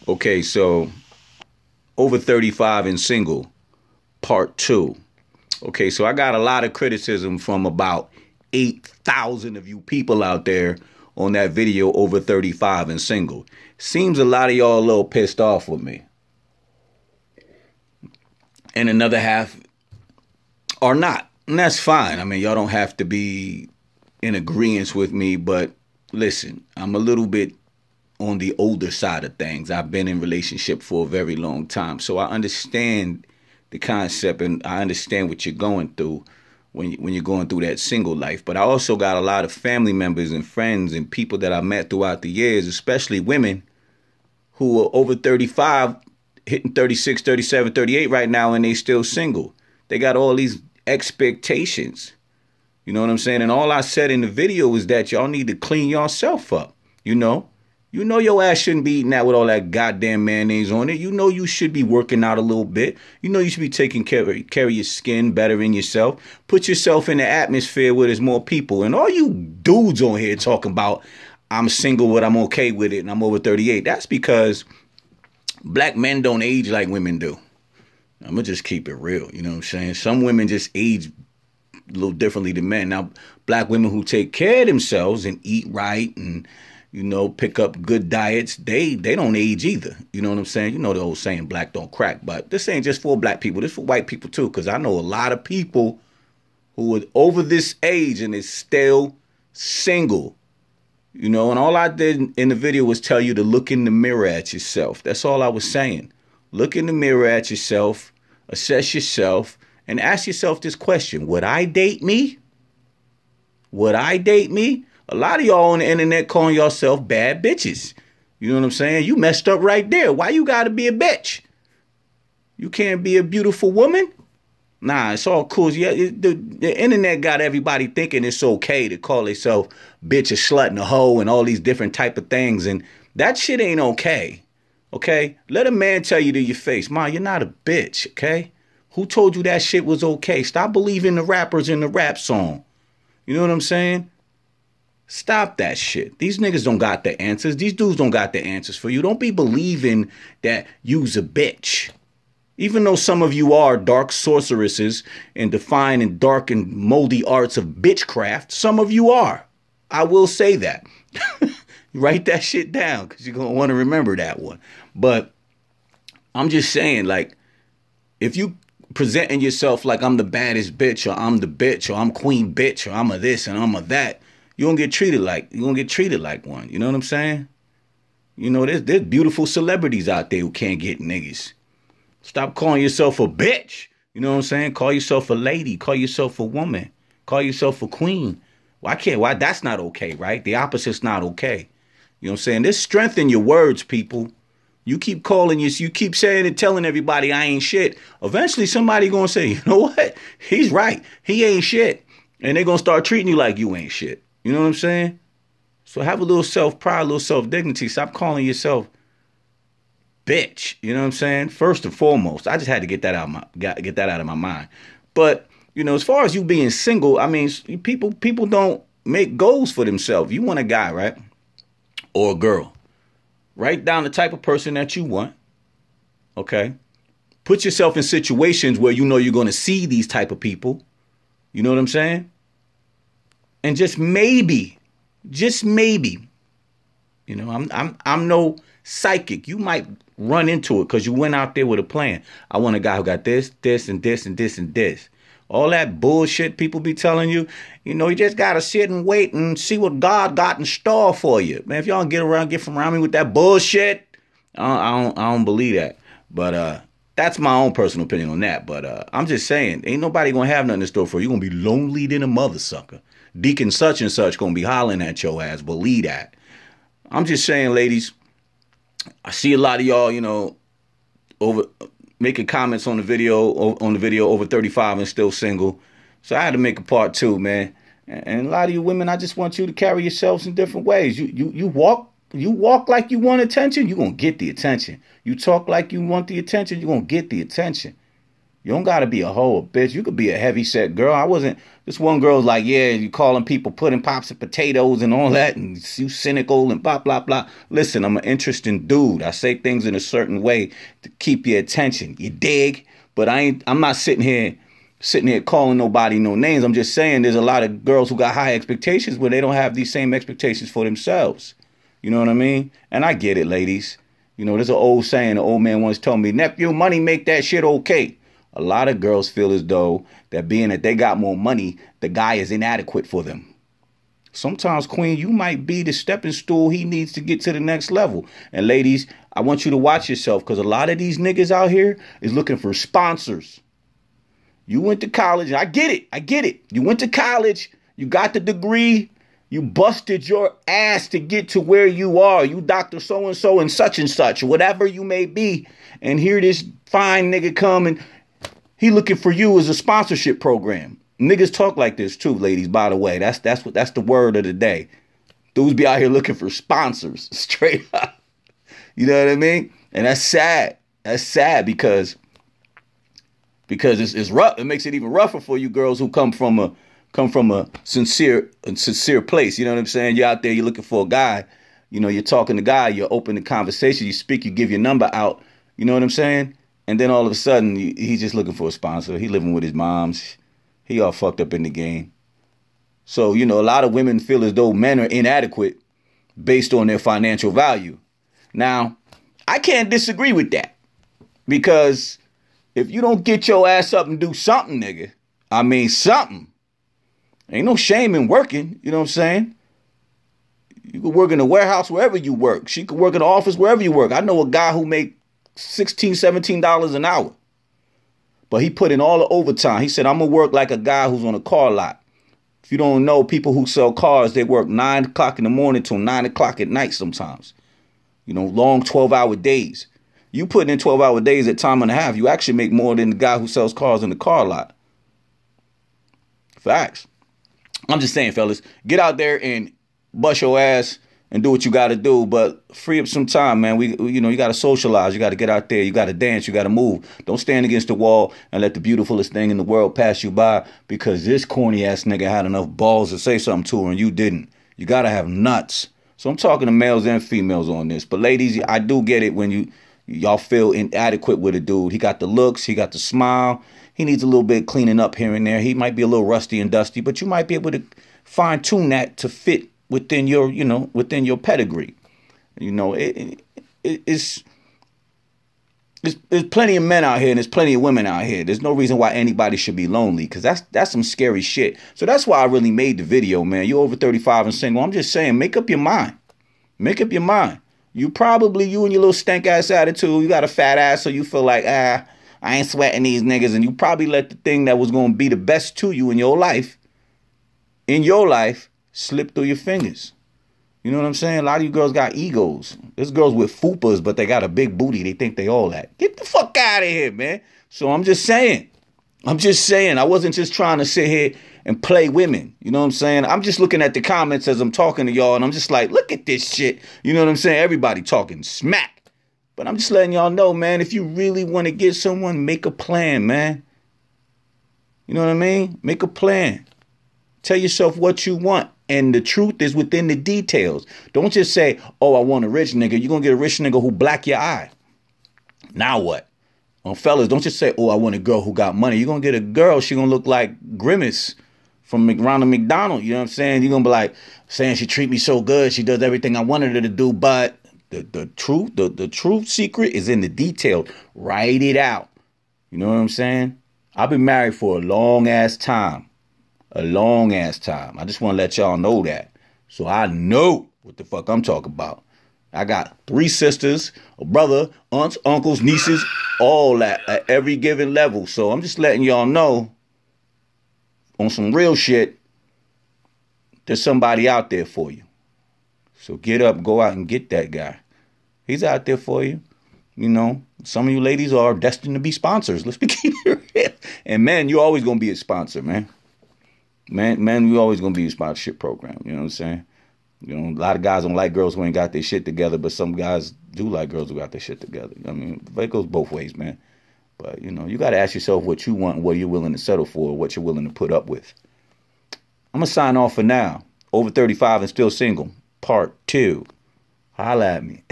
Okay, so over 35 and single, part two. Okay, so I got a lot of criticism from about 8,000 of you people out there on that video over 35 and single. Seems a lot of y'all a little pissed off with me. And another half are not. And that's fine. I mean, y'all don't have to be in agreement with me, but listen, I'm a little bit on the older side of things. I've been in relationship for a very long time, so I understand the concept and I understand what you're going through when you're going through that single life. But I also got a lot of family members and friends and people that I met throughout the years, especially women who are over 35, hitting 36, 37, 38 right now, and they still single. They got all these expectations. You know what I'm saying? And all I said in the video was that y'all need to clean yourself up, you know? You know your ass shouldn't be eating that with all that goddamn mayonnaise on it. You know you should be working out a little bit. You know you should be taking care of your skin, bettering yourself. Put yourself in the atmosphere where there's more people. And all you dudes on here talking about, I'm single, but I'm okay with it, and I'm over 38. That's because black men don't age like women do. I'm going to just keep it real. You know what I'm saying? Some women just age a little differently than men. Now, black women who take care of themselves and eat right and, you know, pick up good diets, they don't age either. You know what I'm saying? You know the old saying, black don't crack. But this ain't just for black people. This for white people, too, because I know a lot of people who are over this age and is still single. You know, and all I did in the video was tell you to look in the mirror at yourself. That's all I was saying. Look in the mirror at yourself, assess yourself, and ask yourself this question. Would I date me? Would I date me? A lot of y'all on the internet calling yourself bad bitches. You know what I'm saying? You messed up right there. Why you gotta be a bitch? You can't be a beautiful woman? Nah, it's all cool. Yeah, the internet got everybody thinking it's okay to call themselves bitch, a slut, and a hoe, and all these different type of things. And that shit ain't okay. Okay? Let a man tell you to your face, Ma, you're not a bitch, okay? Who told you that shit was okay? Stop believing the rappers in the rap song. You know what I'm saying? Stop that shit. These niggas don't got the answers. These dudes don't got the answers for you. Don't be believing that you's a bitch. Even though some of you are dark sorceresses and define in dark and moldy arts of bitchcraft, some of you are. I will say that. Write that shit down because you're going to want to remember that one. But I'm just saying, like, if you presenting yourself like I'm the baddest bitch or I'm the bitch or I'm queen bitch or I'm a this and I'm a that, you're going to get treated like one. You know what I'm saying? You know, there's beautiful celebrities out there who can't get niggas. Stop calling yourself a bitch. You know what I'm saying? Call yourself a lady. Call yourself a woman. Call yourself a queen. Why? That's not okay, right? The opposite's not okay. You know what I'm saying? There's strength in your words, people. You keep calling you keep saying and telling everybody I ain't shit. Eventually somebody gonna say, you know what? He's right. He ain't shit. And they're gonna start treating you like you ain't shit. You know what I'm saying? So have a little self-pride, a little self-dignity. Stop calling yourself bitch. You know what I'm saying? First and foremost, I just had to get that out of my mind. But, you know, as far as you being single, I mean, people don't make goals for themselves. You want a guy, right? Or a girl. Write down the type of person that you want. Okay? Put yourself in situations where you know you're going to see these type of people. You know what I'm saying? And just maybe, you know, I'm no psychic. You might run into it because you went out there with a plan. I want a guy who got this, this, and this, and this, and this. All that bullshit people be telling you, you know, you just got to sit and wait and see what God got in store for you. Man, if y'all get from around me with that bullshit, I don't believe that. But that's my own personal opinion on that. But I'm just saying, ain't nobody going to have nothing in store for you. You're going to be lonely than a mother sucker. Deacon such and such going to be hollering at your ass. Believe that. I'm just saying, ladies, I see a lot of y'all, you know, over making comments on the video over 35 and still single. So I had to make a part two, man. And a lot of you women, I just want you to carry yourselves in different ways. You walk like you want attention, you're going to get the attention. You talk like you want the attention, you're going to get the attention. You don't gotta be a hoe, a bitch. You could be a heavy set girl. I wasn't. This one girl's like, yeah, you calling people pudding pops and potatoes and all that, and you cynical and blah blah blah. Listen, I'm an interesting dude. I say things in a certain way to keep your attention. You dig? But I'm not sitting here calling nobody no names. I'm just saying there's a lot of girls who got high expectations where they don't have these same expectations for themselves. You know what I mean? And I get it, ladies. You know, there's an old saying. An old man once told me, nephew, money make that shit okay. A lot of girls feel as though that being that they got more money, the guy is inadequate for them. Sometimes, queen, you might be the stepping stool he needs to get to the next level. And ladies, I want you to watch yourself, because a lot of these niggas out here is looking for sponsors. You went to college. I get it. I get it. You went to college. You got the degree. You busted your ass to get to where you are. You Dr. So-and-so and such, whatever you may be. And here this fine nigga come and he looking for you as a sponsorship program. Niggas talk like this too, ladies, by the way. That's the word of the day. Dudes be out here looking for sponsors, straight up. You know what I mean? And that's sad. That's sad because it's rough. It makes it even rougher for you girls who come from a sincere place. You know what I'm saying? You're out there, you're looking for a guy. You know, you're talking to a guy, you're open to conversation, you speak, you give your number out. You know what I'm saying? And then all of a sudden, he's just looking for a sponsor. He living with his moms. He all fucked up in the game. So, you know, a lot of women feel as though men are inadequate based on their financial value. Now, I can't disagree with that. Because if you don't get your ass up and do something, nigga, I mean something. Ain't no shame in working, you know what I'm saying? You could work in a warehouse wherever you work. She could work in the office wherever you work. I know a guy who make $16, $17 an hour. But he put in all the overtime. He said, I'm going to work like a guy who's on a car lot. If you don't know, people who sell cars, they work 9 o'clock in the morning till 9 o'clock at night sometimes. You know, long 12-hour days. You put in 12-hour days at time and a half, you actually make more than the guy who sells cars in the car lot. Facts. I'm just saying, fellas, get out there and bust your ass and do what you got to do, but free up some time, man. You got to socialize. You got to get out there. You got to dance. You got to move. Don't stand against the wall and let the beautifulest thing in the world pass you by because this corny ass nigga had enough balls to say something to her and you didn't. You got to have nuts. So I'm talking to males and females on this. But ladies, I do get it when y'all feel inadequate with a dude. He got the looks. He got the smile. He needs a little bit cleaning up here and there. He might be a little rusty and dusty, but you might be able to fine tune that to fit within your pedigree. You know, there's plenty of men out here and there's plenty of women out here. There's no reason why anybody should be lonely because that's some scary shit. So that's why I really made the video, man. You're over 35 and single. I'm just saying, make up your mind. Make up your mind. You and your little stank ass attitude, you got a fat ass, so you feel like, I ain't sweating these niggas. And you probably let the thing that was going to be the best to you in your life, slip through your fingers. You know what I'm saying? A lot of you girls got egos. There's girls with fupas, but they got a big booty. They think they all that. Get the fuck out of here, man. So I'm just saying. I wasn't just trying to sit here and play women. You know what I'm saying? I'm just looking at the comments as I'm talking to y'all, and I'm just like, look at this shit. You know what I'm saying? Everybody talking smack. But I'm just letting y'all know, man, if you really want to get someone, make a plan, man. You know what I mean? Make a plan. Tell yourself what you want. And the truth is within the details. Don't just say, oh, I want a rich nigga. You're going to get a rich nigga who black your eye. Now what? Fellas, don't just say, oh, I want a girl who got money. You're going to get a girl, she going to look like Grimace from Ronald McDonald. You know what I'm saying? You're going to be like, saying she treat me so good. She does everything I wanted her to do. But the truth secret is in the detail. Write it out. You know what I'm saying? I've been married for a long ass time. I just want to let y'all know that. So I know what the fuck I'm talking about. I got 3 sisters, a brother, aunts, uncles, nieces, all that at every given level. So I'm just letting y'all know on some real shit, there's somebody out there for you. So get up, go out and get that guy. He's out there for you. You know, some of you ladies are destined to be sponsors. Let's be keeping it real. And man, you're always going to be a sponsor, man. Man, we always going to be a sponsorship program. You know what I'm saying? You know, a lot of guys don't like girls who ain't got their shit together, but some guys do like girls who got their shit together. I mean, it goes both ways, man. But, you know, you got to ask yourself what you want and what you're willing to settle for, what you're willing to put up with. I'm going to sign off for now. Over 35 and still single. Part 2. Holla at me.